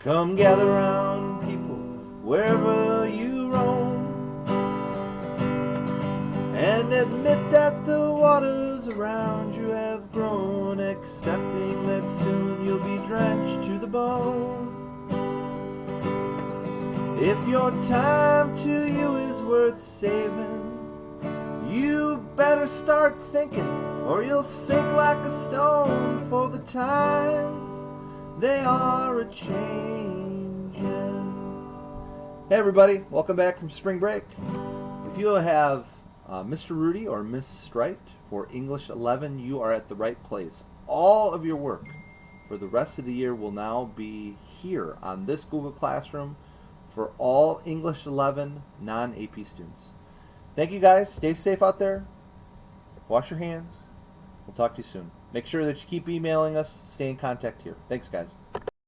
Come gather round, people, wherever you roam, and admit that the waters around you have grown, accepting that soon you'll be drenched to the bone. If your time to you is worth saving, you better start thinking, or you'll sink like a stone, for the times, they are a-changin'. Hey everybody, welcome back from spring break. If you have Mr. Rudy or Miss Strite for English 11, you are at the right place. All of your work for the rest of the year will now be here on this Google Classroom for all English 11 non-AP students. Thank you guys. Stay safe out there. Wash your hands. We'll talk to you soon. Make sure that you keep emailing us. Stay in contact here. Thanks, guys.